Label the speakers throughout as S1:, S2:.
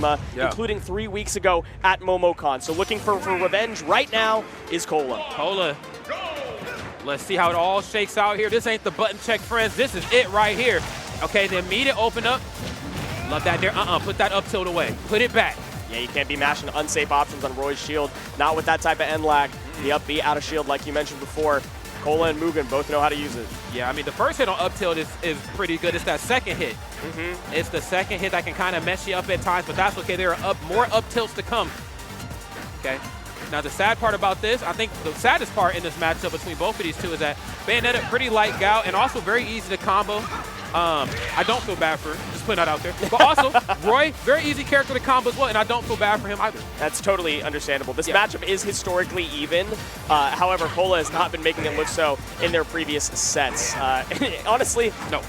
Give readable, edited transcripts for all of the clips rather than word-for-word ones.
S1: Lima, including 3 weeks ago at MomoCon. So looking for revenge right now is Kola.
S2: Kola. Let's see how it all shakes out here. This ain't the button check, friends. This is it right here. Okay, the immediate open up. Love that there. Put that up tilt away. Put it back.
S1: Yeah, you can't be mashing unsafe options on Roy's shield. Not with that type of end lag. The up B out of shield, like you mentioned before. Kola and Mugen both know how to use it.
S2: Yeah, I mean, the first hit on up tilt is pretty good. It's that second hit. It's the second hit that can kind of mess you up at times, but that's okay. There are more up tilts to come. Okay. Now, the sad part about this, I think the saddest part in this matchup between both of these two is that Bayonetta, pretty light gout, and also very easy to combo. I don't feel bad for him, just putting that out there. But also, Roy, very easy character to combo as well, and I don't feel bad for him either.
S1: That's totally understandable. This matchup is historically even. However, Kola has not been making it look so in their previous sets. Honestly,
S2: no.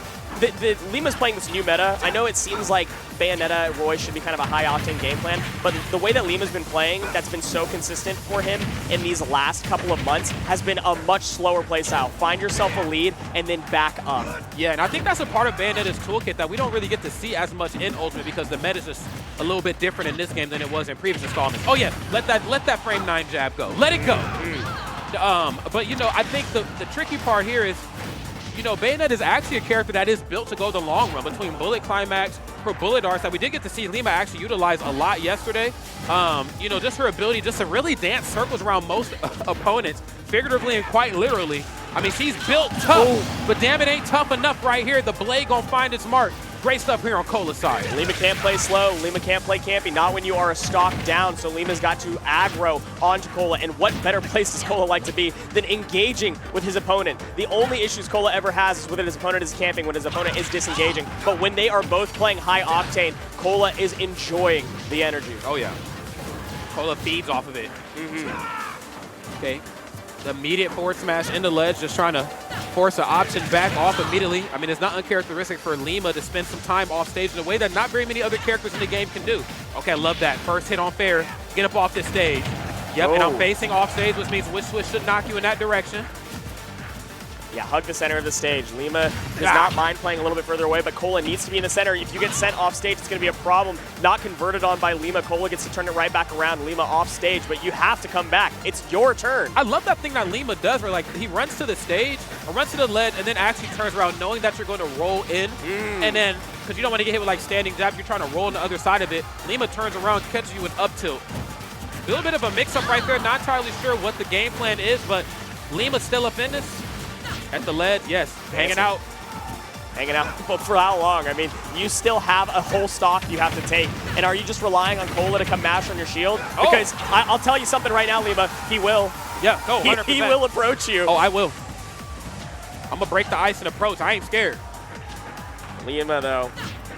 S1: Lima's playing this new meta. I know it seems like Bayonetta, Roy should be kind of a high-octane game plan, but the way that Lima's been playing, that's been so consistent for him in these last couple of months, has been a much slower playstyle. Find yourself a lead and then back up.
S2: Yeah, and I think that's a part of Bayonetta's toolkit that we don't really get to see as much in Ultimate because the meta is just a little bit different in this game than it was in previous installments. Oh yeah, let that frame 9 jab go. Let it go. But you know, I think the tricky part here is, you know, Bayonetta is actually a character that is built to go the long run between bullet climax, her bullet arts that we did get to see Lima actually utilize a lot yesterday. You know, just her ability just to really dance circles around most opponents, figuratively and quite literally. I mean, she's built tough, but damn, it ain't tough enough right here. The blade gonna find its mark. Great stuff here on Kola's side.
S1: Lima can't play slow. Lima can't play campy, not when you are a stock down. So Lima's got to aggro onto Kola. And what better place does Kola like to be than engaging with his opponent? The only issues Kola ever has is when his opponent is camping, when his opponent is disengaging. But when they are both playing high octane, Kola is enjoying the energy.
S2: Oh yeah. Kola feeds off of it. Okay. The immediate forward smash into ledge, just trying to force an option back off immediately. I mean, it's not uncharacteristic for Lima to spend some time off stage in a way that not very many other characters in the game can do. Okay, I love that. First hit on fair. Get up off this stage. Yep, and I'm facing off stage, which means Wish Swish should knock you in that direction.
S1: Yeah, hug the center of the stage. Lima does not mind playing a little bit further away, but Kola needs to be in the center. If you get sent off stage, it's going to be a problem. Not converted on by Lima. Kola gets to turn it right back around. Lima off stage, but you have to come back. It's your turn.
S2: I love that thing that Lima does where, like, he runs to the stage, or runs to the ledge, and then actually turns around knowing that you're going to roll in. And then, because you don't want to get hit with, like, standing jab, you're trying to roll on the other side of it. Lima turns around, catches you with up tilt. A little bit of a mix-up right there. Not entirely sure what the game plan is, but Lima's still up in this. At the ledge, yes, hanging out.
S1: Hanging out, but for how long? I mean, you still have a whole stock you have to take. And are you just relying on Kola to come mash on your shield? Because I'll tell you something right now, Lima, he will.
S2: Yeah, go 100%.
S1: He will approach you.
S2: Oh, I will. I'm gonna break the ice and approach. I ain't scared.
S1: Lima, though,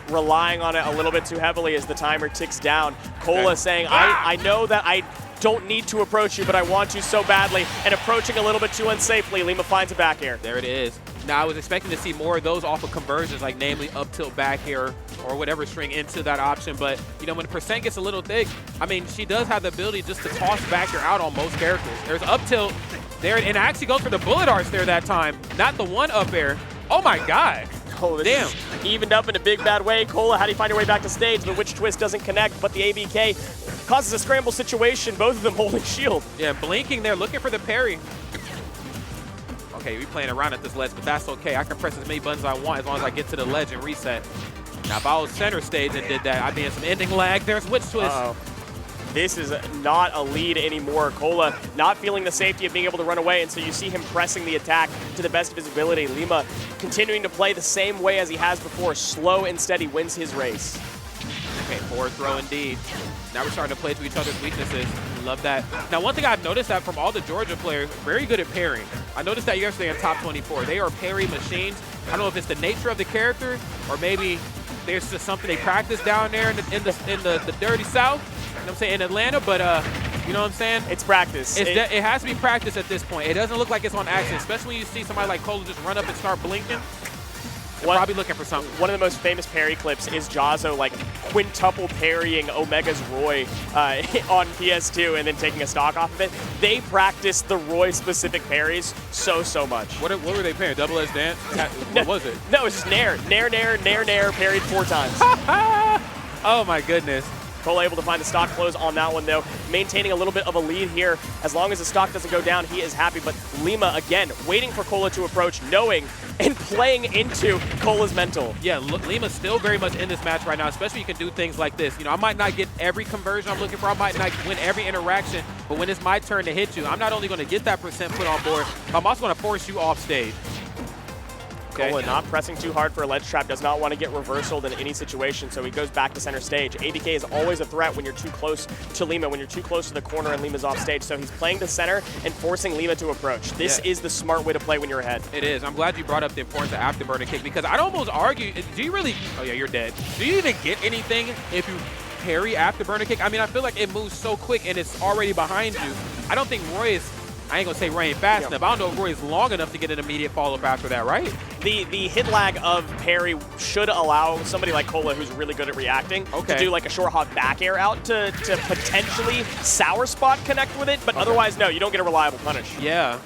S1: relying on it a little bit too heavily as the timer ticks down. Kola saying, I know that I don't need to approach you, but I want you so badly, and approaching a little bit too unsafely. Lima finds it back here.
S2: There it is. Now, I was expecting to see more of those off of conversions, like namely up tilt back here or whatever string into that option, but, you know, when the percent gets a little thick, I mean, she does have the ability just to toss back here out on most characters. There's up tilt there, and actually goes for the bullet arts there that time, not the one up air. Oh my God.
S1: Oh, this is evened up in a big bad way. Kola, how do you find your way back to stage? The witch twist doesn't connect, but the ABK causes a scramble situation, both of them holding shield.
S2: Yeah, blinking there, looking for the parry. Okay, we playing around at this ledge, but that's okay. I can press as many buttons as I want as long as I get to the ledge and reset. Now, if I was center stage and did that, I'd be in some ending lag. There's witch twist.
S1: This is not a lead anymore. Kola not feeling the safety of being able to run away, and so you see him pressing the attack to the best of his ability. Lima continuing to play the same way as he has before. Slow and steady wins his race.
S2: Okay, forward throw indeed. Now we're starting to play to each other's weaknesses. Love that. Now, one thing I've noticed that from all the Georgia players, very good at parrying. I noticed that yesterday in top 24. They are parry machines. I don't know if it's the nature of the character or maybe there's just something they practice down there in the dirty South. You know what I'm saying, in Atlanta, but you know what I'm saying?
S1: It's practice.
S2: It has to be practice at this point. It doesn't look like it's on accident, especially when you see somebody like Kola just run up and start blinking. They're probably looking for something.
S1: One of the most famous parry clips is Jazzo like quintuple parrying Omega's Roy on PS2 and then taking a stock off of it. They practice the Roy specific parries so much.
S2: What were they parrying? Double edge dance? What was it?
S1: No, it was just nair, parried 4 times.
S2: Oh my goodness.
S1: Kola able to find the stock close on that one, though, maintaining a little bit of a lead here. As long as the stock doesn't go down, he is happy. But Lima, again, waiting for Kola to approach, knowing and playing into Kola's mental.
S2: Yeah, Lima's still very much in this match right now, especially you can do things like this. You know, I might not get every conversion I'm looking for. I might not win every interaction, but when it's my turn to hit you, I'm not only going to get that percent put on board, but I'm also going to force you off stage. Okay.
S1: Kola not pressing too hard for a ledge trap, does not want to get reversaled in any situation, so he goes back to center stage. ABK is always a threat when you're too close to Lima, when you're too close to the corner and Lima's off stage, so he's playing to center and forcing Lima to approach. This is the smart way to play when you're ahead.
S2: It is. I'm glad you brought up the importance of afterburner kick, because I'd almost argue, do you really, oh yeah, you're dead. Do you even get anything if you parry afterburner kick? I mean, I feel like it moves so quick and it's already behind you. I don't think Roy is, I ain't gonna say Roy ain't fast enough. I don't know if Roy is long enough to get an immediate follow-up after that, right?
S1: The hit lag of parry should allow somebody like Kola, who's really good at reacting, to do like a short hop back air out to potentially sour spot connect with it, but otherwise, no, you don't get a reliable punish.
S2: Yeah.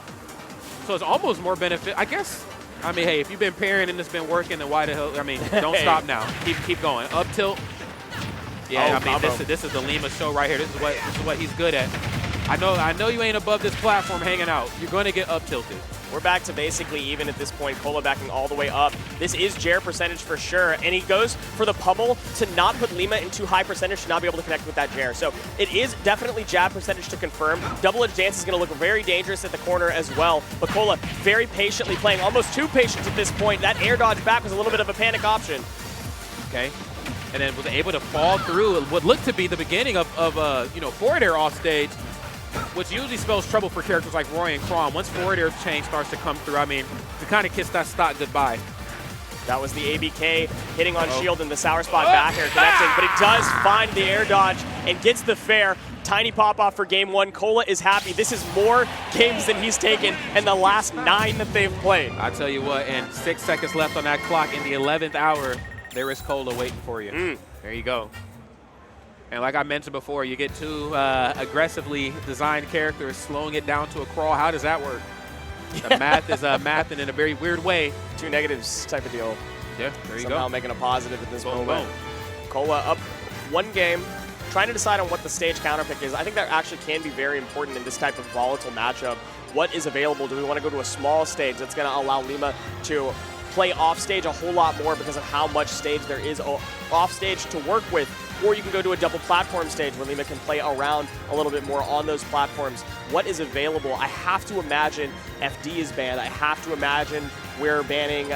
S2: So it's almost more benefit, I guess. I mean, hey, if you've been parrying and it's been working, then why the hell, I mean, don't stop now. Keep going. Up tilt. Yeah, I mean, this is the Lima show right here. This is what he's good at. I know you ain't above this platform hanging out. You're going to get up tilted.
S1: We're back to basically even at this point. Kola backing all the way up. This is Jair percentage for sure, and he goes for the pummel to not put Lima in too high percentage to not be able to connect with that Jair. So it is definitely jab percentage to confirm. Double edge dance is going to look very dangerous at the corner as well, but Kola very patiently playing, almost too patient at this point. That air dodge back was a little bit of a panic option.
S2: Okay. And then was able to fall through what looked to be the beginning of forward air off stage, which usually spells trouble for characters like Roy and Kron. Once forward air chain starts to come through, I mean, to kind of kiss that stock goodbye.
S1: That was the ABK hitting on shield and the sour spot back air connecting, but he does find the air dodge and gets the fair. Tiny pop-off for game one. Kola is happy. This is more games than he's taken in the last 9 that they've played.
S2: I tell you what, and 6 seconds left on that clock in the 11th hour, there is Kola waiting for you. There you go. And like I mentioned before, you get two aggressively designed characters slowing it down to a crawl. How does that work? The math is mathing in a very weird way.
S1: 2 negatives type of deal.
S2: Yeah, there you go.
S1: Somehow making a positive at this moment.
S2: Boom.
S1: Kola up 1 game, trying to decide on what the stage counterpick is. I think that actually can be very important in this type of volatile matchup. What is available? Do we want to go to a small stage that's going to allow Lima to play off stage a whole lot more because of how much stage there is off stage to work with? Or you can go to a double platform stage where Lima can play around a little bit more on those platforms. What is available? I have to imagine FD is banned. I have to imagine we're banning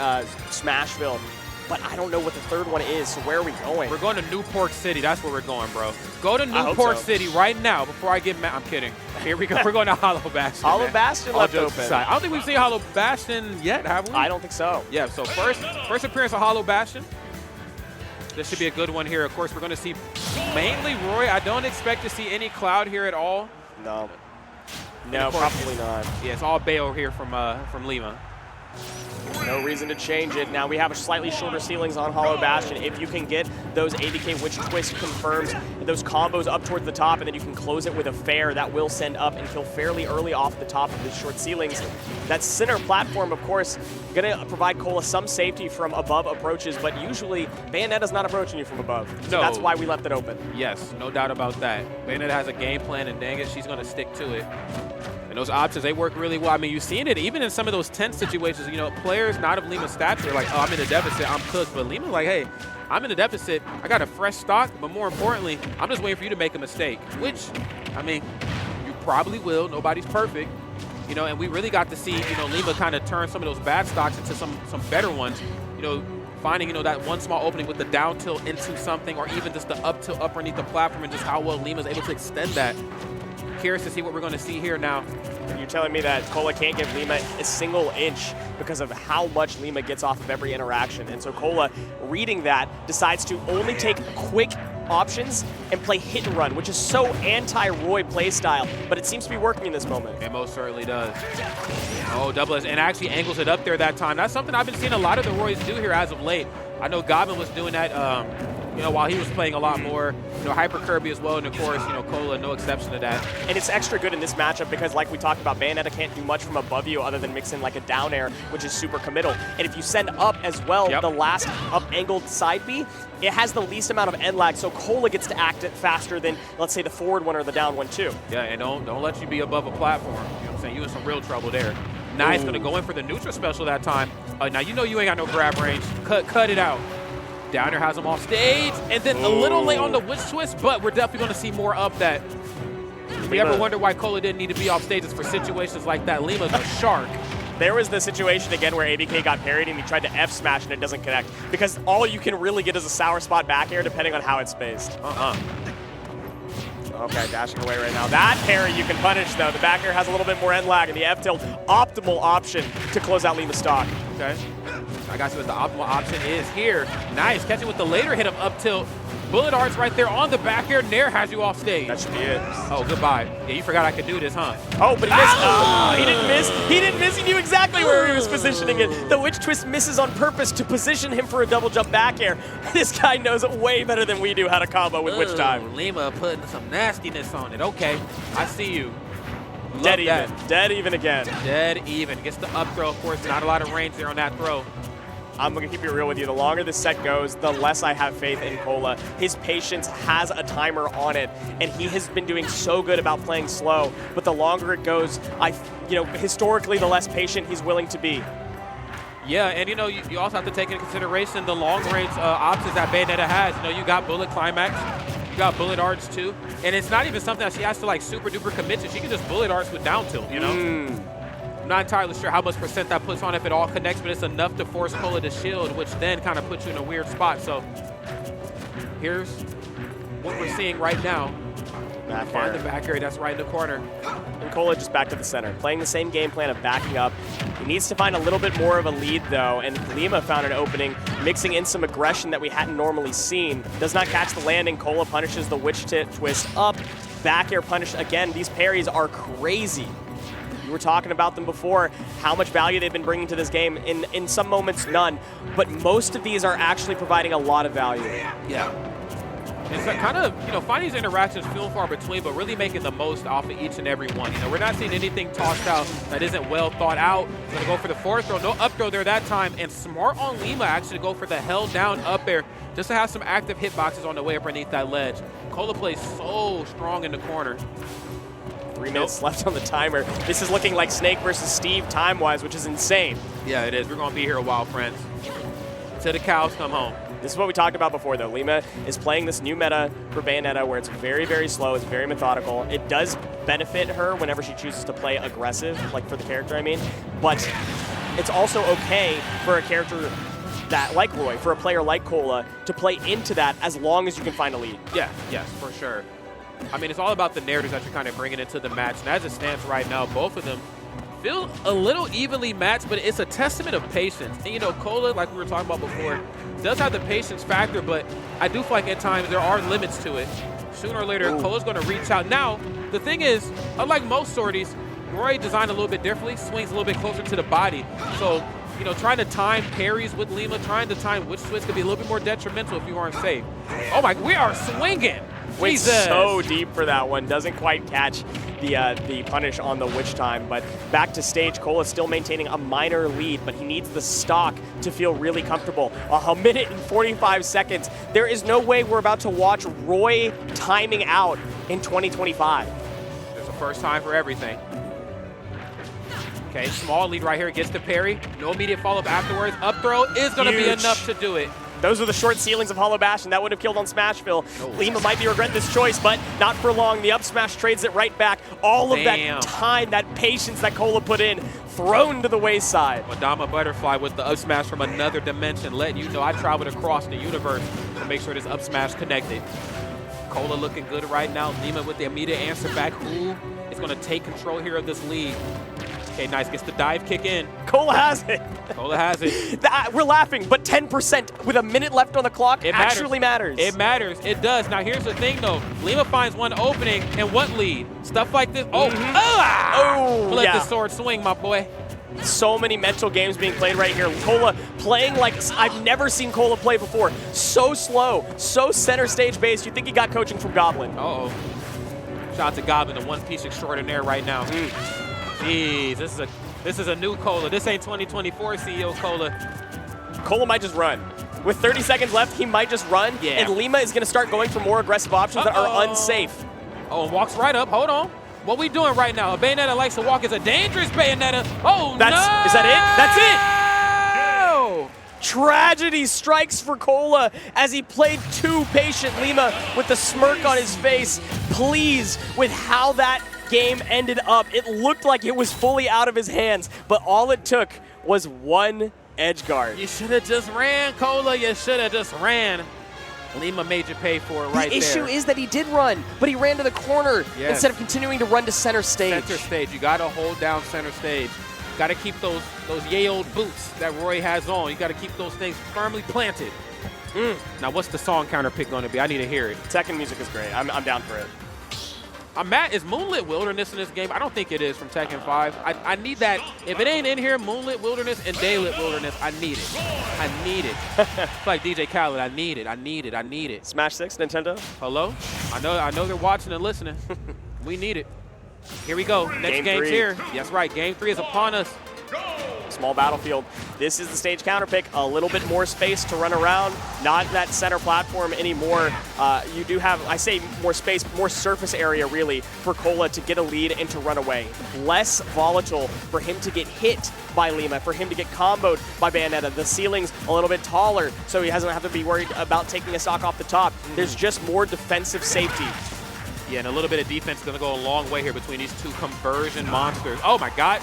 S1: Smashville. But I don't know what the third one is, so where are we going?
S2: We're going to Newport City. That's where we're going, bro. Go to Newport City right now before I get mad. I'm kidding. Here we go. We're going to Hollow Bastion.
S1: Hollow Bastion left open.
S2: I don't think we've seen Hollow Bastion yet, have we?
S1: I don't think so.
S2: Yeah, so first appearance of Hollow Bastion. This should be a good one here. Of course, we're going to see mainly Roy. I don't expect to see any Cloud here at all.
S1: No. No, probably not.
S2: Yeah, it's all Bayo here from Lima.
S1: No reason to change it. Now we have slightly shorter ceilings on Hollow Bastion. If you can get those ABK Witch Twist confirms, those combos up towards the top, and then you can close it with a fair, that will send up and kill fairly early off the top of the short ceilings. That center platform, of course, going to provide Kola some safety from above approaches, but usually Bayonetta's not approaching you from above. So that's why we left it open.
S2: Yes, no doubt about that. Bayonetta has a game plan, and dang it, she's going to stick to it. And those options, they work really well. I mean, you've seen it even in some of those tense situations. You know, players not of Lima's stature like, oh, I'm in a deficit, I'm cooked. But Lima's like, hey, I'm in a deficit. I got a fresh stock, but more importantly, I'm just waiting for you to make a mistake, which, I mean, you probably will. Nobody's perfect. You know, and we really got to see, you know, Lima kind of turn some of those bad stocks into some better ones. You know, finding, you know, that one small opening with the down tilt into something, or even just the up tilt underneath the platform, and just how well Lima's able to extend that. Curious to see what we're going to see here now.
S1: You're telling me that Kola can't give Lima a single inch because of how much Lima gets off of every interaction. And so Kola, reading that, decides to only take quick options and play hit and run, which is so anti-Roy play style, but it seems to be working in this moment.
S2: It most certainly does. Oh, double edge, and actually angles it up there that time. That's something I've been seeing a lot of the Roys do here as of late. I know Goblin was doing that you know, while he was playing a lot more, you know, Hyper Kirby as well, and of course, you know, Kola, no exception to that.
S1: And it's extra good in this matchup because, like we talked about, Bayonetta can't do much from above you other than mix in like a down air, which is super committal. And if you send up as well, the last up-angled side B, it has the least amount of end lag, so Kola gets to act it faster than, let's say, the forward one or the down one, too.
S2: Yeah, and don't let you be above a platform. You know what I'm saying? You in some real trouble there. Nice, going to go in for the neutral special that time. Now, you know you ain't got no grab range. Cut it out. Downer has him off stage, and then a little late on the witch twist, but we're definitely going to see more of that. If you ever wonder why Kola didn't need to be off stages for situations like that, Lima's a shark.
S1: There was the situation again where ABK got parried and he tried to F smash and it doesn't connect because all you can really get is a sour spot back air depending on how it's spaced. Okay, dashing away right now. That parry you can punish though. The back air has a little bit more end lag and the F tilt, optimal option to close out Lima's stock.
S2: Okay. I got you what the optimal option is here. Nice, catching with the later hit of up tilt. Bullet arts right there on the back air. Nair has you off stage.
S1: That should be it.
S2: Oh, goodbye. Yeah, you forgot I could do this, huh?
S1: Oh, but he missed. Oh, he didn't miss. He didn't miss. He knew exactly where he was positioning it. The witch twist misses on purpose to position him for a double jump back air. This guy knows way better than we do how to combo with witch time.
S2: Lima putting some nastiness on it. Okay, I see you.
S1: Dead even. Dead even again.
S2: Dead even. Gets the up throw, of course. Not a lot of range there on that throw.
S1: I'm going to keep it real with you. The longer this set goes, the less I have faith in Kola. His patience has a timer on it, and he has been doing so good about playing slow. But the longer it goes, historically, the less patient he's willing to be.
S2: Yeah, and you know, you also have to take into consideration the long-range options that Bayonetta has. You know, you got bullet climax, you got bullet arts too, and it's not even something that she has to like super-duper commit to. She can just bullet arts with down tilt, you know? I'm not entirely sure how much percent that puts on if it all connects, but it's enough to force Kola to shield, which then kind of puts you in a weird spot. So here's what we're seeing right now. Find the back area that's right in the corner.
S1: And Kola just back to the center, playing the same game plan of backing up. He needs to find a little bit more of a lead, though, and Lima found an opening, mixing in some aggression that we hadn't normally seen. Does not catch the landing. Kola punishes the witch twist up. Back air punish again. These parries are crazy. We were talking about them before, how much value they've been bringing to this game. In some moments, none. But most of these are actually providing a lot of value.
S2: Yeah. It's kind of, you know, finding these interactions few and far between, but really making the most off of each and every one. You know, we're not seeing anything tossed out that isn't well thought out. Gonna go for the forward throw, no up throw there that time, and smart on Lima actually to go for the held down up air just to have some active hitboxes on the way up underneath that ledge. Kola plays so strong in the corner.
S1: 3 minutes left on the timer. This is looking like Snake versus Steve time-wise, which is insane.
S2: Yeah, it is. We're going to be here a while, friends. Till the cows come home.
S1: This is what we talked about before, though. Lima is playing this new meta for Bayonetta where it's very, very slow. It's very methodical. It does benefit her whenever she chooses to play aggressive, like for the character, I mean. But it's also okay for a character that, like Roy, for a player like Kola, to play into that as long as you can find a lead.
S2: Yeah, yes, for sure. I mean, it's all about the narratives that you're kind of bringing into the match. And as it stands right now, both of them feel a little evenly matched, but it's a testament of patience. And, you know, Kola, like we were talking about before, does have the patience factor, but I do feel like at times there are limits to it. Sooner or later, Kola's going to reach out. Now, the thing is, unlike most sorties, Roy designed a little bit differently, swings a little bit closer to the body. So, you know, trying to time parries with Lima, trying to time witch twist could be a little bit more detrimental if you aren't safe. Oh my, we are swinging.
S1: Went so deep for that one. Doesn't quite catch the punish on the witch time. But back to stage, Kola still maintaining a minor lead, but he needs the stock to feel really comfortable. A minute and 45 seconds. There is no way we're about to watch Roy timing out in 2025.
S2: There's a first time for everything. Okay, small lead right here. Gets the parry. No immediate follow-up afterwards. Up throw is going to be enough to do it.
S1: Those are the short ceilings of Hollow Bash, and that would have killed on Smashville. Lima might be regretting this choice, but not for long. The up smash trades it right back. All of that time, that patience that Kola put in, thrown to the wayside.
S2: Madama Butterfly with the up smash from another dimension, letting you know I traveled across the universe to make sure this up smash connected. Kola looking good right now. Lima with the immediate answer back. Who is going to take control here of this lead? Okay, nice. Gets the dive kick in.
S1: Kola has it.
S2: Kola has it.
S1: We're laughing, but 10% with a minute left on the clock actually matters.
S2: It matters. It does. Now, here's the thing, though. Lima finds one opening, and what lead? Stuff like this. Oh, let the sword swing, my boy.
S1: So many mental games being played right here. Kola playing like I've never seen Kola play before. So slow, so center stage based. You think he got coaching from Goblin.
S2: Uh-oh. Shout out to Goblin, the one-piece extraordinaire right now. Jeez, this is a new Kola. This ain't 2024 CEO Kola.
S1: Kola might just run. With 30 seconds left, he might just run, and Lima is going to start going for more aggressive options that are unsafe.
S2: Oh, and walks right up. Hold on. What we doing right now? A Bayonetta likes to walk. Is a dangerous Bayonetta. Oh, no!
S1: Is that it? That's it! Tragedy strikes for Kola as he played too patient. Lima with the smirk on his face, pleased with how that game ended up. It looked like it was fully out of his hands, but all it took was one edge guard.
S2: You should have just ran, Kola. You should have just ran. Lima made you pay for it right there.
S1: The issue is that he did run, but he ran to the corner instead of continuing to run to center stage.
S2: Center stage. You got to hold down center stage. Got to keep those yay old boots that Roy has on. You got to keep those things firmly planted. Now, what's the song counter pick going to be? I need to hear it.
S1: Tekken music is great. I'm down for it.
S2: I'm mad. Is Moonlit Wilderness in this game? I don't think it is from Tekken 5. I need that. If it ain't in here, Moonlit Wilderness and Daylit Wilderness, I need it. I need it. It's like DJ Khaled. I need it. I need it. I need it.
S1: Smash 6, Nintendo.
S2: Hello? I know they're watching and listening. We need it. Here we go. Next game's here. That's right. Game 3 is upon us.
S1: Small battlefield. This is the stage counter pick. A little bit more space to run around. Not that center platform anymore. You do have, I say more space, more surface area really for Kola to get a lead and to run away. Less volatile for him to get hit by Lima, for him to get comboed by Bayonetta. The ceiling's a little bit taller, so he doesn't have to be worried about taking a stock off the top. There's just more defensive safety.
S2: Yeah, and a little bit of defense is going to go a long way here between these two conversion monsters. Oh, my God.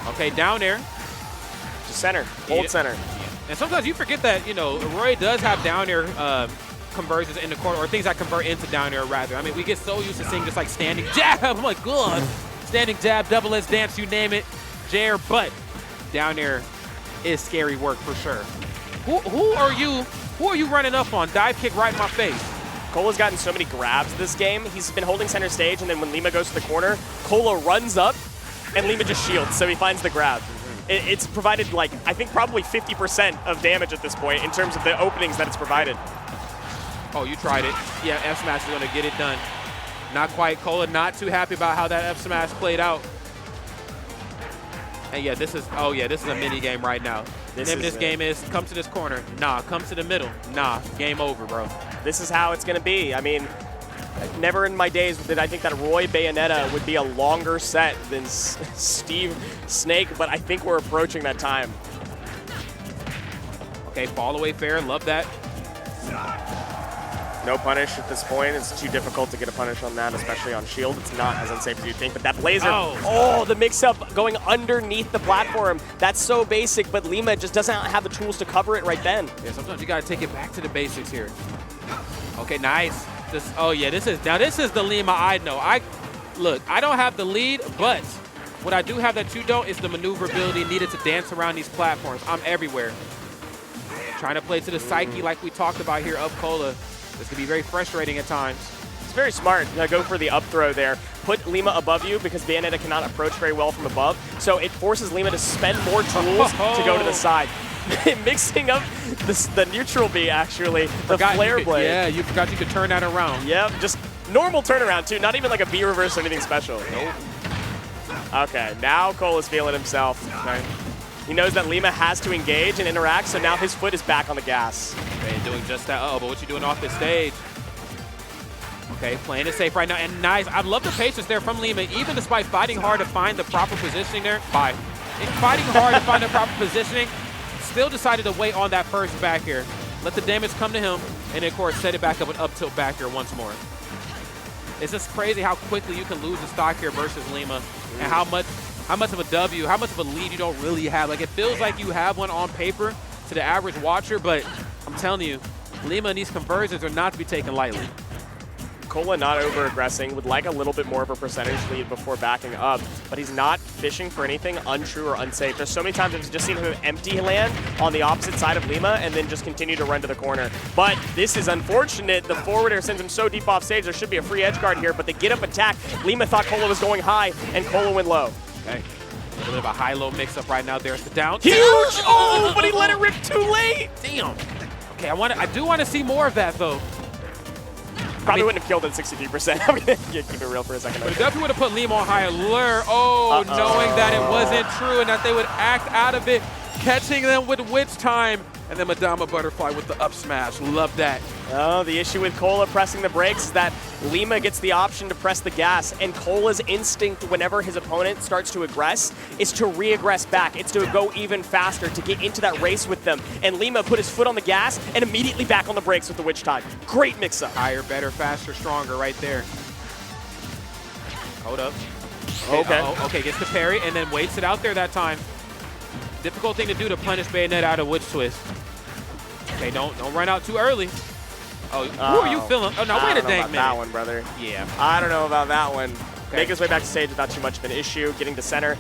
S2: Okay, down there.
S1: Center, hold center.
S2: And sometimes you forget that, you know, Roy does have down air conversions in the corner, or things that convert into down air rather. I mean, we get so used to seeing just like standing jab, oh my God. Standing jab, double edge dance, you name it, Jair, but down air is scary work for sure. Who are you running up on? Dive kick right in my face.
S1: Kola's gotten so many grabs this game. He's been holding center stage, and then when Lima goes to the corner, Kola runs up, and Lima just shields, so he finds the grab. It's provided, like, I think probably 50% of damage at this point in terms of the openings that it's provided.
S2: Oh, you tried it. Yeah, F smash is going to get it done. Not quite. Kola not too happy about how that F smash played out. And yeah, this is a mini game right now. The name of this game is come to this corner. Nah, come to the middle. Nah, game over, bro.
S1: This is how it's going to be. I mean, never in my days did I think that Roy Bayonetta would be a longer set than Steve Snake, but I think we're approaching that time.
S2: Okay, fall away fair. Love that.
S1: No punish at this point. It's too difficult to get a punish on that, especially on shield. It's not as unsafe as you think, but that Blazer, the mix-up going underneath the platform. That's so basic, but Lima just doesn't have the tools to cover it right then.
S2: Yeah, sometimes you got to take it back to the basics here. Okay, nice. This is the Lima I know. Look, I don't have the lead, but what I do have that you don't is the maneuverability needed to dance around these platforms. I'm everywhere. Trying to play to the psyche like we talked about here of Kola. This can be very frustrating at times.
S1: It's very smart. Go for the up throw there. Put Lima above you because Bayonetta cannot approach very well from above. So it forces Lima to spend more tools to go to the side. Mixing up the neutral B, actually, the flare blade.
S2: Yeah, you forgot you could turn that around.
S1: Yep, just normal turnaround, too. Not even like a B reverse or anything special.
S2: Nope.
S1: Okay, now Kola's feeling himself. Okay. He knows that Lima has to engage and interact, so now his foot is back on the gas.
S2: Okay, doing just that. But what you doing off this stage? Okay, playing it safe right now, and nice. I love the patience there from Lima, even despite fighting hard to find the proper positioning there. Fighting hard to find the proper positioning. Still decided to wait on that first back air. Let the damage come to him, and then, of course, set it back up with up tilt back air once more. It's just crazy how quickly you can lose the stock here versus Lima, and how much of a W, how much of a lead you don't really have. Like, it feels like you have one on paper to the average watcher, but I'm telling you, Lima and these conversions are not to be taken lightly.
S1: Kola not over-aggressing, would like a little bit more of a percentage lead before backing up, but he's not fishing for anything untrue or unsafe. There's so many times I've just seen him empty land on the opposite side of Lima and then just continue to run to the corner. But this is unfortunate. The forwarder sends him so deep off stage. There should be a free edge guard here, but the get-up attack, Lima thought Kola was going high, and Kola went low.
S2: Okay. A bit of a high-low mix-up right now. There's the down.
S1: Huge! Oh, but he let it rip too late.
S2: Damn. Okay, I do want to see more of that, though.
S1: Probably wouldn't have killed at 63%. I'm going to keep it real for a second.
S2: But it definitely would have put Lima on high alert. Oh, knowing that it wasn't true and that they would act out of it, catching them with witch time. And then Madama Butterfly with the up smash. Love that.
S1: Oh, the issue with Kola pressing the brakes is that Lima gets the option to press the gas, and Kola's instinct whenever his opponent starts to aggress is to re-aggress back. It's to go even faster, to get into that race with them. And Lima put his foot on the gas and immediately back on the brakes with the witch time. Great mix-up.
S2: Higher, better, faster, stronger right there. Hold up.
S1: Okay.
S2: Okay, gets the parry and then waits it out there that time. Difficult thing to do to punish Bayonetta out of Witch Twist. Okay, don't run out too early. Oh, who are you feeling? Oh, no, wait a dang minute.
S1: That one, brother.
S2: Yeah.
S1: I don't know about that one.
S2: Okay.
S1: Make his way back to stage without too much of an issue. Getting to center,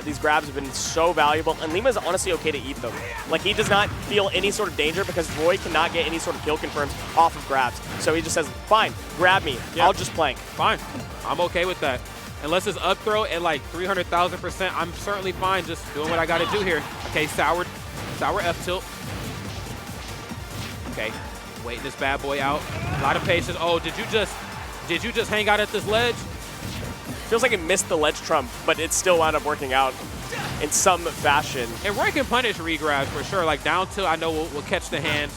S1: these grabs have been so valuable, and Lima's honestly okay to eat them. Like, he does not feel any sort of danger because Roy cannot get any sort of kill confirms off of grabs. So he just says, fine, grab me. Yeah. I'll just plank.
S2: Fine. I'm okay with that. Unless it's up throw at like 300,000%, I'm certainly fine just doing what I got to do here. Okay, sour F tilt. Okay, waiting this bad boy out. A lot of patience. Oh, did you just hang out at this ledge?
S1: Feels like it missed the ledge trump, but it still wound up working out in some fashion.
S2: And Roy can punish regrabs for sure. Like down tilt, I know will catch the hands.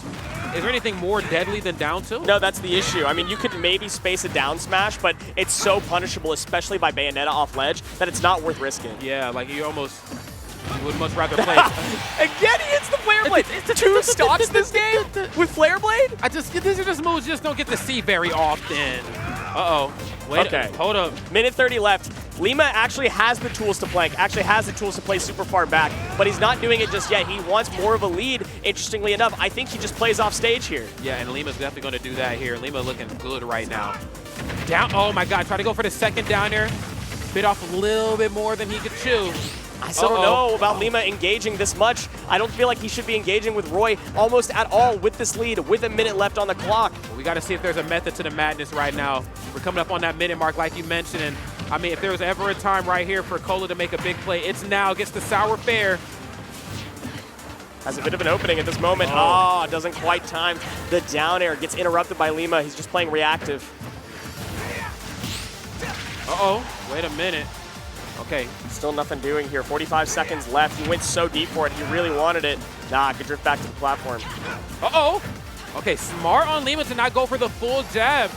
S2: Is there anything more deadly than down tilt?
S1: No, that's the issue. I mean, you could maybe space a down smash, but it's so punishable, especially by Bayonetta off ledge, that it's not worth risking.
S2: Yeah, like you would much rather play.
S1: Again, he hits the Flare Blade. Two stocks this game with Flare Blade?
S2: These are just moves you just don't get to see very often. Uh-oh. Wait,
S1: okay.
S2: Hold up.
S1: Minute 30 left. Lima actually has the tools to plank, actually has the tools to play super far back, but he's not doing it just yet. He wants more of a lead, interestingly enough. I think he just plays off stage here.
S2: Yeah, and Lima's definitely going to do that here. Lima looking good right now. Down, oh my God, try to go for the second down there. Bit off a little bit more than he could chew.
S1: I still don't know about Lima engaging this much. I don't feel like he should be engaging with Roy almost at all with this lead, with a minute left on the clock.
S2: Well, we got to see if there's a method to the madness right now. We're coming up on that minute mark like you mentioned, and I mean, if there was ever a time right here for Kola to make a big play, it's now. Gets the sour fair.
S1: Has a bit of an opening at this moment. Oh, doesn't quite time. The down air gets interrupted by Lima. He's just playing reactive.
S2: Uh-oh, wait a minute. Okay.
S1: Still nothing doing here. 45 seconds left. He went so deep for it. He really wanted it. Nah, could drift back to the platform.
S2: Uh-oh. Okay, smart on Lima to not go for the full jab.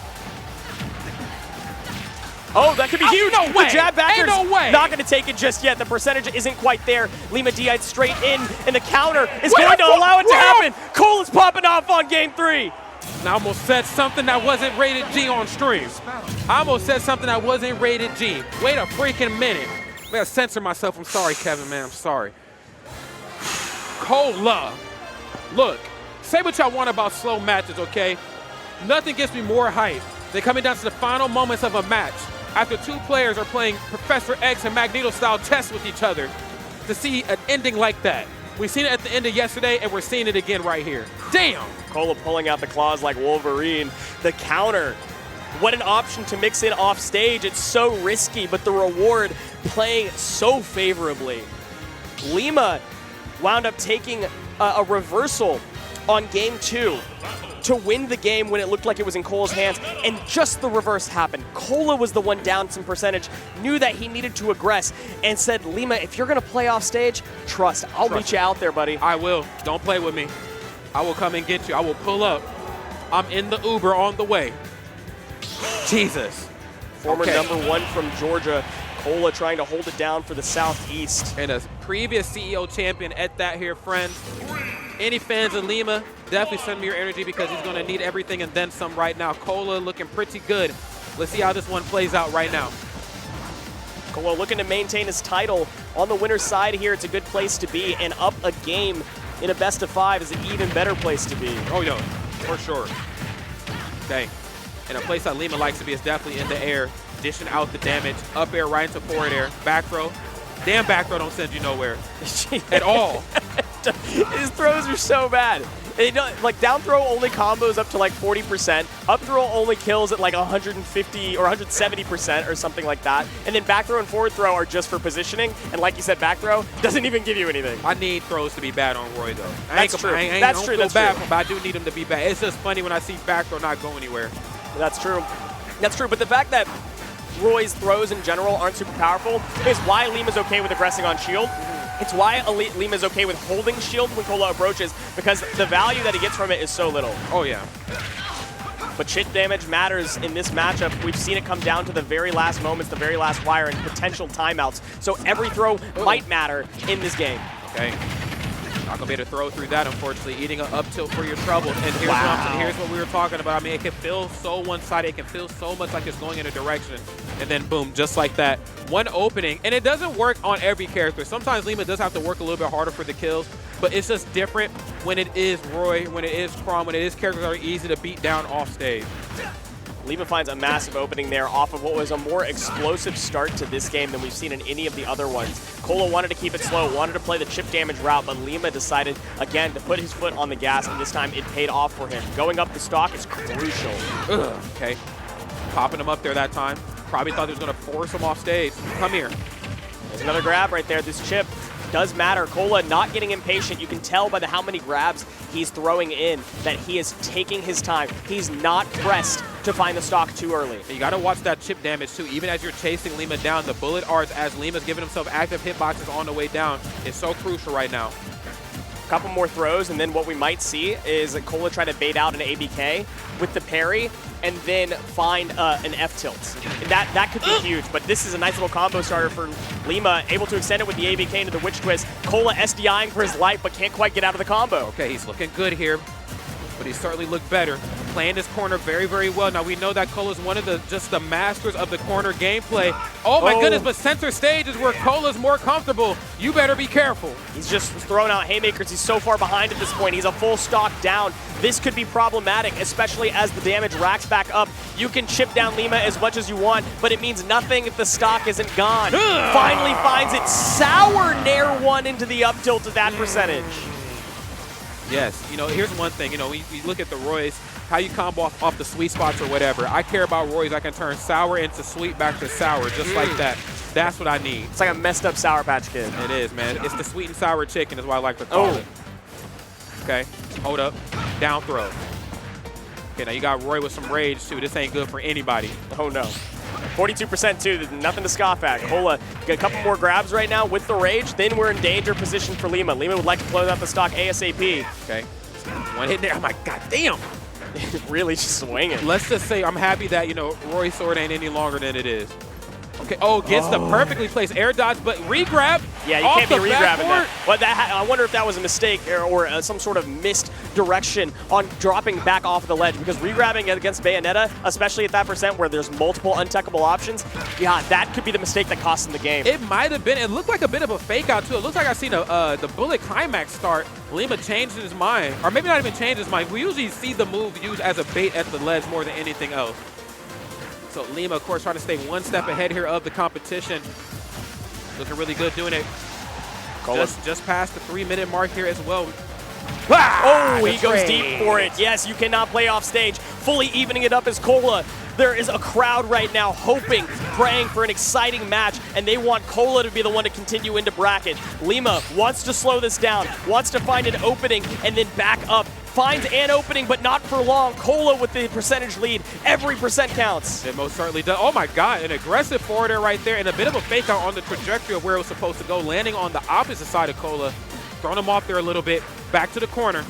S1: Oh, that could be huge.
S2: No way.
S1: The jab backer's
S2: no way.
S1: Not going to take it just yet. The percentage isn't quite there. Lima DI'd straight in, and the counter is going to allow it to happen. Cole is popping off on game 3.
S2: And I almost said something that wasn't rated G on stream. I almost said something that wasn't rated G. Wait a freaking minute. I gotta censor myself. I'm sorry, Kevin, man. I'm sorry. Kola. Look, say what y'all want about slow matches, okay? Nothing gets me more hype than coming down to the final moments of a match after two players are playing Professor X and Magneto-style chess with each other to see an ending like that. We've seen it at the end of yesterday, and we're seeing it again right here. Damn!
S1: Kola pulling out the claws like Wolverine. The counter. What an option to mix in off stage. It's so risky, but the reward playing so favorably. Lima wound up taking a reversal on game 2 to win the game when it looked like it was in Cola's hands, and just the reverse happened. Kola was the one down some percentage, knew that he needed to aggress, and said, Lima, if you're going to play off stage, trust. I'll meet you out there, buddy.
S2: I will. Don't play with me. I will come and get you. I will pull up. I'm in the Uber on the way. Jesus.
S1: Former #1 from Georgia, Kola trying to hold it down for the Southeast.
S2: And a previous CEO champion at that here, friends. Any fans of Lima, definitely send me your energy because he's going to need everything and then some right now. Kola looking pretty good. Let's see how this one plays out right now.
S1: Kola looking to maintain his title. On the winner's side here, it's a good place to be, and up a game in a best-of-5 is an even better place to be.
S2: Oh, yeah, for sure. Dang. And a place that Lima likes to be is definitely in the air, dishing out the damage. Up air right into forward air. Back throw. Damn, back throw don't send you nowhere at all.
S1: His throws are so bad. It does, like down throw only combos up to like 40%. Up throw only kills at like 150 or 170% or something like that. And then back throw and forward throw are just for positioning. And like you said, back throw doesn't even give you anything.
S2: I need throws to be bad on Roy though.
S1: That's true.
S2: That's true. But I do need him to be bad. It's just funny when I see back throw not go anywhere.
S1: That's true. That's true. But the fact that Roy's throws in general aren't super powerful is why Lima's okay with aggressing on shield. It's why Lima's okay with holding shield when Kola approaches, because the value that he gets from it is so little.
S2: Oh, yeah.
S1: But chip damage matters in this matchup. We've seen it come down to the very last moments, the very last wire, and potential timeouts. So every throw might matter in this game.
S2: Okay. Not going to be able to throw through that, unfortunately. Eating an up tilt for your trouble. And here's, here's what we were talking about. I mean, it can feel so one-sided. It can feel so much like it's going in a direction. And then, boom, just like that. One opening. And it doesn't work on every character. Sometimes Lima does have to work a little bit harder for the kills. But it's just different when it is Roy, when it is Crom, when it is characters that are easy to beat down off stage.
S1: Lima finds a massive opening there off of what was a more explosive start to this game than we've seen in any of the other ones. Kola wanted to keep it slow, wanted to play the chip damage route, but Lima decided, again, to put his foot on the gas, and this time it paid off for him. Going up the stock is crucial.
S2: Ugh, okay. Popping him up there that time. Probably thought he was going to force him off stage. Come here.
S1: There's another grab right there. This chip does matter. Kola not getting impatient. You can tell by how many grabs he's throwing in that he is taking his time. He's not pressed to find the stock too early.
S2: You got to watch that chip damage too. Even as you're chasing Lima down, the bullet arts as Lima's giving himself active hitboxes on the way down is so crucial right now.
S1: A couple more throws, and then what we might see is Kola try to bait out an ABK with the parry and then find an F tilt. And that could be huge, but this is a nice little combo starter for Lima, able to extend it with the ABK into the Witch Twist. Kola SDIing for his life, but can't quite get out of the combo.
S2: Okay, he's looking good here, but he certainly looked better. Playing this corner very, very well. Now we know that Kola's one of the masters of the corner gameplay. Oh my goodness, but center stage is where Kola's more comfortable. You better be careful.
S1: He's just throwing out haymakers. He's so far behind at this point. He's a full stock down. This could be problematic, especially as the damage racks back up. You can chip down Lima as much as you want, but it means nothing if the stock isn't gone. Finally finds it. Sour nair one into the up tilt at that percentage.
S2: Yes, you know, here's one thing. You know, we look at the Roy's, how you combo off the sweet spots or whatever. I care about Roy's. I can turn sour into sweet back to sour just like that. That's what I need.
S1: It's like a messed up Sour Patch Kid.
S2: It is, man. It's the sweet and sour chicken is what I like to call it. Okay, hold up. Down throw. Okay, now you got Roy with some rage, too. This ain't good for anybody.
S1: Oh, no. 42% too, nothing to scoff at. Kola get a couple more grabs right now with the rage, then we're in danger position for Lima. Lima would like to close out the stock ASAP.
S2: Okay, one hit there. I'm like, God damn.
S1: Really just swinging.
S2: Let's just say I'm happy that, you know, Roy's sword ain't any longer than it is. Okay, gets the perfectly placed air dodge, but re-grab.
S1: Yeah, you can't be re-grabbing that. But I wonder if that was a mistake or some sort of missed direction on dropping back off the ledge, because re-grabbing against Bayonetta, especially at that percent where there's multiple untechable options, yeah, that could be the mistake that cost him the game.
S2: It might have been. It looked like a bit of a fake out, too. It looks like I seen the bullet climax start. Lima changed his mind, or maybe not even changed his mind. We usually see the move used as a bait at the ledge more than anything else. So Lima, of course, trying to stay one step ahead here of the competition. Looking really good doing it. Just past the 3-minute mark here as well.
S1: Oh, he goes deep for it. Yes, you cannot play off stage. Fully evening it up as Kola. There is a crowd right now hoping, praying for an exciting match, and they want Kola to be the one to continue into bracket. Lima wants to slow this down, wants to find an opening, and then back up. Finds an opening, but not for long. Kola with the percentage lead. Every percent counts.
S2: It most certainly does. Oh my God, an aggressive forward air right there, and a bit of a fake out on the trajectory of where it was supposed to go, landing on the opposite side of Kola. Throwing him off there a little bit. Back to the corner.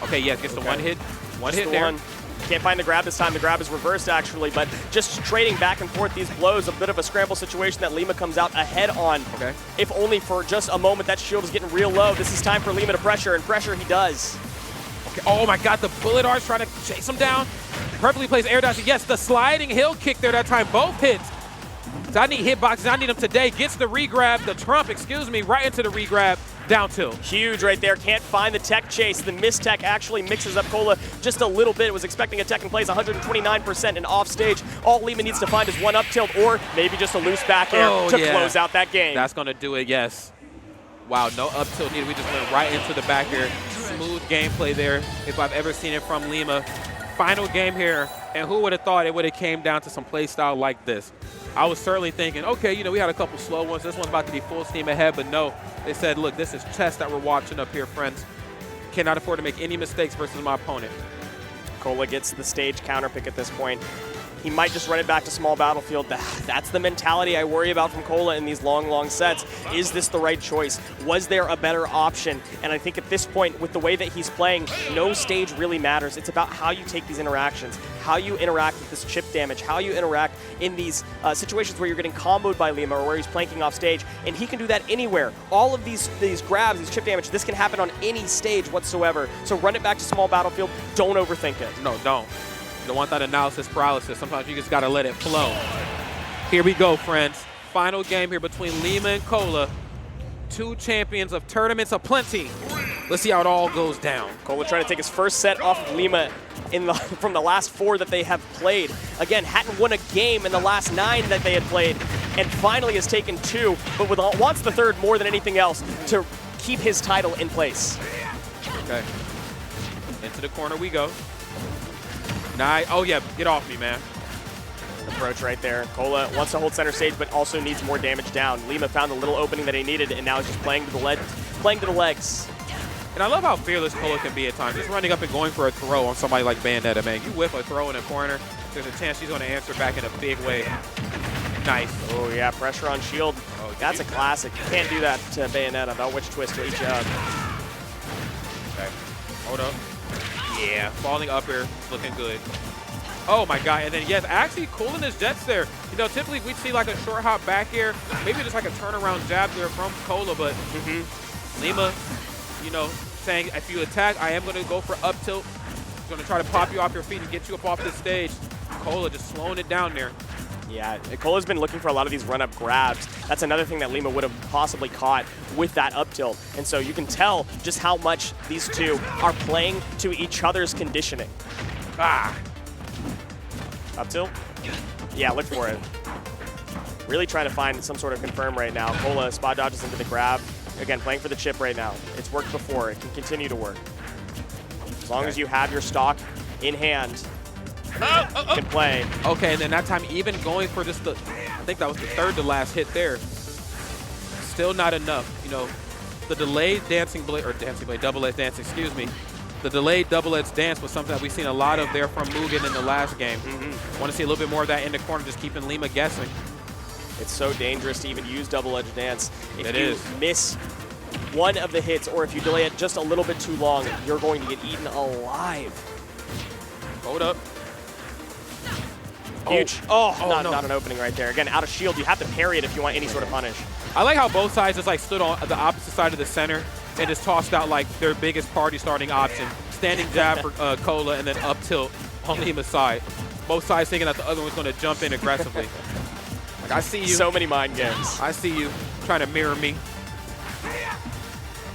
S2: Okay, yes, gets the one hit. One hit there.
S1: Can't find the grab this time. The grab is reversed, actually, but just trading back and forth these blows, a bit of a scramble situation that Lima comes out ahead on.
S2: Okay.
S1: If only for just a moment. That shield is getting real low. This is time for Lima to pressure, and pressure he does.
S2: Okay. Oh my God, the bullet arch trying to chase him down. Perfectly placed air dodge. Yes, the sliding hill kick there that time. Both hits. So I need hitboxes. I need them today. Gets the re-grab, the trump, excuse me, right into the re-grab. Down tilt.
S1: Huge right there. Can't find the tech chase. The missed tech actually mixes up Kola just a little bit. Was expecting a tech in place, 129% and off stage. All Lima needs to find is one up tilt or maybe just a loose back air to close out that game.
S2: That's going to do it, yes. Wow, no up tilt needed. We just went right into the back air. smooth gameplay there if I've ever seen it from Lima. Final game here, and who would have thought it would have came down to some play style like this? I was certainly thinking, okay, you know, we had a couple slow ones. This one's about to be full steam ahead, but no. They said, look, this is chess that we're watching up here, friends. Cannot afford to make any mistakes versus my opponent.
S1: Kola gets the stage counter pick at this point. He might just run it back to small battlefield. That's the mentality I worry about from Kola in these long, long sets. Is this the right choice? Was there a better option? And I think at this point, with the way that he's playing, no stage really matters. It's about how you take these interactions, how you interact with this chip damage, how you interact in these situations where you're getting comboed by Lima or where he's planking off stage. And he can do that anywhere. All of these grabs, these chip damage, this can happen on any stage whatsoever. So run it back to small battlefield. Don't overthink it.
S2: No, don't. You don't want that analysis paralysis. Sometimes you just got to let it flow. Here we go, friends. Final game here between Lima and Kola. Two champions of tournaments aplenty. Let's see how it all goes down.
S1: Kola trying to take his first set off of Lima from the last 4 that they have played. Again, hadn't won a game in the last 9 that they had played, and finally has taken 2, but wants the 3rd more than anything else to keep his title in place.
S2: Okay. Into the corner we go. Nice. Oh, yeah. Get off me, man.
S1: Approach right there. Kola wants to hold center stage, but also needs more damage down. Lima found the little opening that he needed, and now is just playing to the legs.
S2: And I love how fearless Kola can be at times. Just running up and going for a throw on somebody like Bayonetta, man. You whip a throw in a corner, there's a chance she's going to answer back in a big way. Nice.
S1: Oh, yeah. Pressure on shield. Oh, that's a classic. You can't do that to Bayonetta. They'll witch twist to each other.
S2: Okay. Hold up. Yeah, falling up here, looking good. Oh my God, and then yes, actually cooling his jets there. You know, typically we'd see like a short hop back here, maybe just like a turnaround jab there from Kola, but Lima, you know, saying if you attack, I am going to go for up tilt. I'm going to try to pop you off your feet and get you up off this stage. Kola just slowing it down there.
S1: Yeah, Kola's been looking for a lot of these run-up grabs. That's another thing that Lima would have possibly caught with that up tilt. And so you can tell just how much these two are playing to each other's conditioning. Ah! Up tilt? Yeah, look for it. Really trying to find some sort of confirm right now. Kola spot dodges into the grab. Again, playing for the chip right now. It's worked before. It can continue to work. As long as you have your stock in hand, can play.
S2: Okay, and then that time even going for just I think that was the 3rd to last hit there. Still not enough. You know, the delayed double-edged dance, excuse me. The delayed double-edged dance was something that we've seen a lot of there from Mugen in the last game. Want to see a little bit more of that in the corner, just keeping Lima guessing.
S1: It's so dangerous to even use double-edged dance. If you miss one of the hits, or if you delay it just a little bit too long, you're going to get eaten alive.
S2: Hold up.
S1: Huge. Oh, not an opening right there. Again, out of shield, you have to parry it if you want any sort of punish.
S2: I like how both sides just like stood on the opposite side of the center and just tossed out like their biggest party starting option. Standing jab for Kola and then up tilt on Lima's side. Both sides thinking that the other one's going to jump in aggressively. Like, I see you.
S1: So many mind games.
S2: I see you trying to mirror me.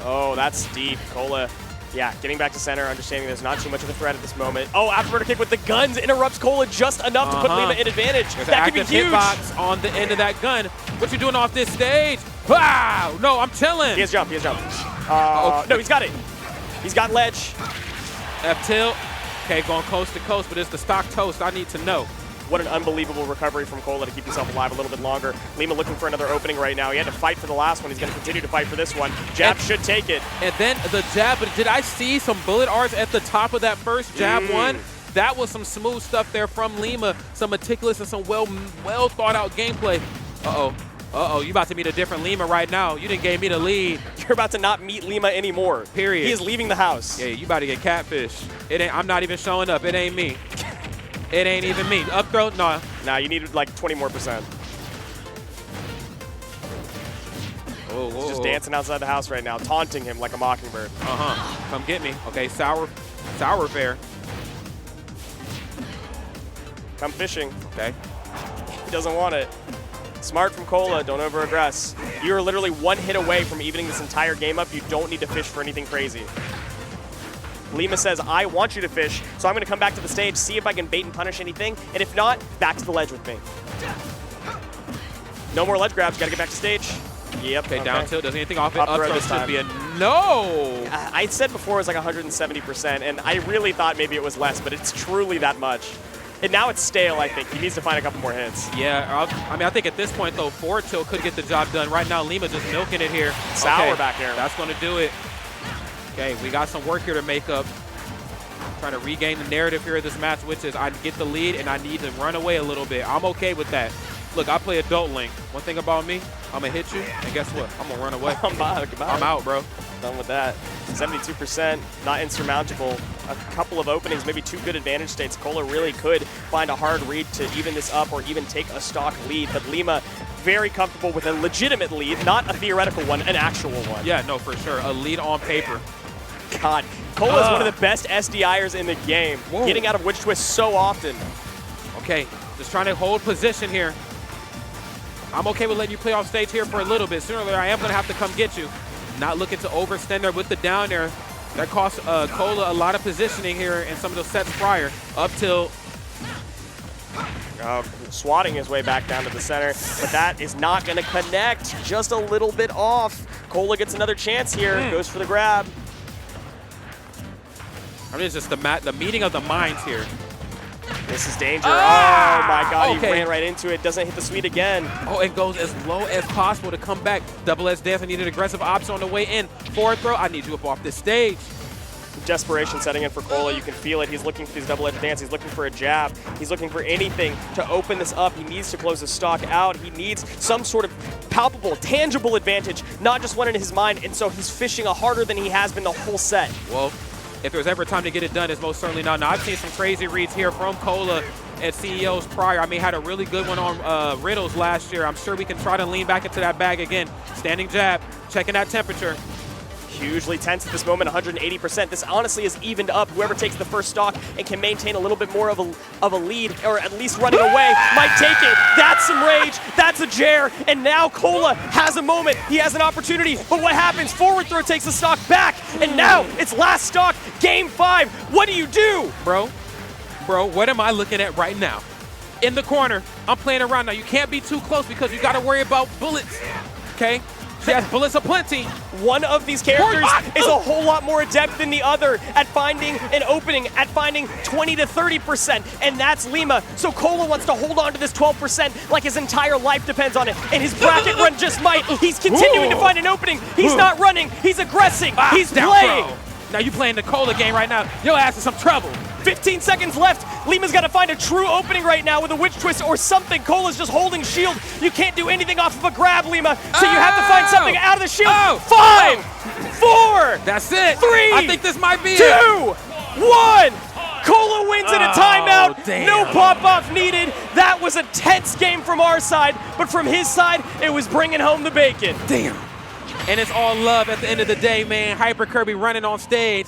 S1: Oh, that's deep. Kola, yeah, getting back to center, understanding there's not too much of a threat at this moment. Oh, afterburner kick with the guns interrupts Kola just enough to put Lima in advantage.
S2: There's
S1: that could be huge.
S2: Hitbox on the end of that gun. What you doing off this stage? Wow! No, I'm chilling.
S1: He has jump. No, he's got it. He's got ledge.
S2: F tilt. Okay, going coast to coast, but it's the stock toast. I need to know.
S1: What an unbelievable recovery from Kola to keep himself alive a little bit longer. Lima looking for another opening right now. He had to fight for the last one. He's going to continue to fight for this one. Jab should take it.
S2: And then the jab, but did I see some bullet arts at the top of that first jab one? That was some smooth stuff there from Lima. Some meticulous and some well thought out gameplay. You about to meet a different Lima right now. You didn't give me the lead.
S1: You're about to not meet Lima anymore.
S2: Period.
S1: He is leaving the house.
S2: Yeah, you about to get catfish. I'm not even showing up. It ain't me. It ain't even me. Up throw? Nah.
S1: Nah, you need like 20 more %. He's just dancing outside the house right now, taunting him like a mockingbird.
S2: Come get me. Okay, sour fair.
S1: Come fishing.
S2: Okay.
S1: He doesn't want it. Smart from Kola, don't over-aggress. You're literally one hit away from evening this entire game up. You don't need to fish for anything crazy. Lima says, I want you to fish, so I'm going to come back to the stage, see if I can bait and punish anything, and if not, back to the ledge with me. No more ledge grabs, got to get back to stage. Yep.
S2: Okay, down tilt, doesn't anything off it. Up throw should be no.
S1: I said before it was like 170%, and I really thought maybe it was less, but it's truly that much. And now it's stale, I think. He needs to find a couple more hits.
S2: Yeah, I mean, I think at this point, though, forward tilt could get the job done. Right now, Lima just milking it here.
S1: Sour back here.
S2: That's going to do it. Okay, we got some work here to make up. Trying to regain the narrative here of this match, which is I get the lead and I need to run away a little bit. I'm okay with that. Look, I play adult Link. One thing about me, I'm going to hit you, and guess what? I'm going to run away. I'm out, bro.
S1: Done with that. 72%, not insurmountable. A couple of openings, maybe 2 good advantage states. Kola really could find a hard read to even this up or even take a stock lead. But Lima, very comfortable with a legitimate lead, not a theoretical one, an actual one.
S2: Yeah, no, for sure. A lead on paper.
S1: God, Kola is one of the best SDIers in the game. Whoa. Getting out of Witch Twist so often.
S2: Okay, just trying to hold position here. I'm okay with letting you play off stage here for a little bit. Sooner or later, I am going to have to come get you. Not looking to overextend there with the down air. That cost Kola a lot of positioning here in some of those sets prior. Up till
S1: swatting his way back down to the center, but that is not going to connect. Just a little bit off. Kola gets another chance here. Goes for the grab.
S2: I mean, it's just the meeting of the minds here.
S1: This is danger. Oh my God, he ran right into it. Doesn't hit the sweet again.
S2: Oh, it goes as low as possible to come back. Double edge dance. I needed aggressive ops on the way in. Forward throw. I need you up off this stage.
S1: Desperation setting in for Kola. You can feel it. He's looking for these double edge dance. He's looking for a jab. He's looking for anything to open this up. He needs to close his stock out. He needs some sort of palpable, tangible advantage, not just one in his mind. And so he's fishing harder than he has been the whole set.
S2: Well, if there's ever time to get it done, it's most certainly not. Now, I've seen some crazy reads here from Kola at CEOs prior. I mean, had a really good one on Riddles last year. I'm sure we can try to lean back into that bag again. Standing jab, checking that temperature.
S1: Hugely tense at this moment, 180%. This honestly is evened up. Whoever takes the first stock and can maintain a little bit more of a lead, or at least running away, might take it. That's some rage. That's a Jer. And now Kola has a moment. He has an opportunity. But what happens? Forward throw takes the stock back. And now it's last stock, game 5. What do you do?
S2: Bro, what am I looking at right now? In the corner, I'm playing around now. You can't be too close because you got to worry about bullets, okay? She has bullets aplenty.
S1: One of these characters is a whole lot more adept than the other at finding an opening, at finding 20 to 30%, and that's Lima. So Kola wants to hold on to this 12% like his entire life depends on it, and his bracket run just might. He's continuing to find an opening. He's not running. He's aggressing. He's playing.
S2: Now you playing the Kola game right now. Your ass in some trouble.
S1: 15 seconds left. Lima's got to find a true opening right now with a Witch Twist or something. Cola's just holding shield. You can't do anything off of a grab, Lima. So you have to find something out of the shield. 5, 4.
S2: That's it.
S1: 3.
S2: I think this might be
S1: 2,
S2: it.
S1: 1. Kola wins in a timeout.
S2: Damn.
S1: No pop-off needed. That was a tense game from our side, but from his side, it was bringing home the bacon.
S2: Damn. And it's all love at the end of the day, man. Hyper Kirby running on stage.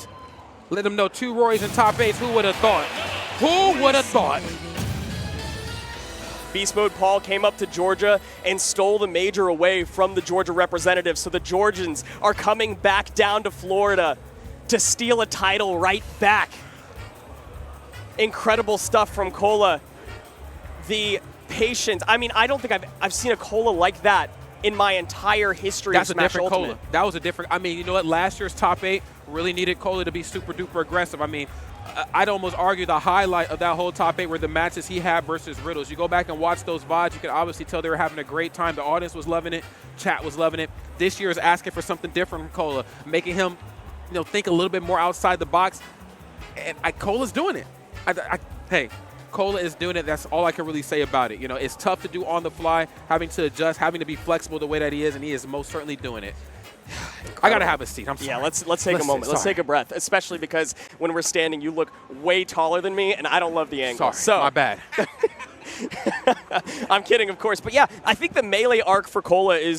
S2: Let them know 2 Roys in top 8s. Who would have thought? Who would have thought?
S1: Beast Mode Paul came up to Georgia and stole the major away from the Georgia representatives. So the Georgians are coming back down to Florida to steal a title right back. Incredible stuff from Kola. The patience. I mean, I don't think I've seen a Kola like that in my entire history of Smash Ultimate.
S2: Kola. That was a different, I mean, you know what? Last year's top 8 really needed Kola to be super duper aggressive. I mean, I'd almost argue the highlight of that whole top 8 were the matches he had versus Riddles. You go back and watch those VODs, you can obviously tell they were having a great time. The audience was loving it. Chat was loving it. This year is asking for something different from Kola, making him, you know, think a little bit more outside the box. And Kola's doing it. Hey, Kola is doing it. That's all I can really say about it. You know, it's tough to do on the fly, having to adjust, having to be flexible the way that he is, and he is most certainly doing it. I gotta have a seat. I'm sorry.
S1: Yeah, let's take a moment. Let's take a breath, especially because when we're standing, you look way taller than me, and I don't love the angle.
S2: Sorry, my bad.
S1: I'm kidding, of course. But yeah, I think the melee arc for Kola is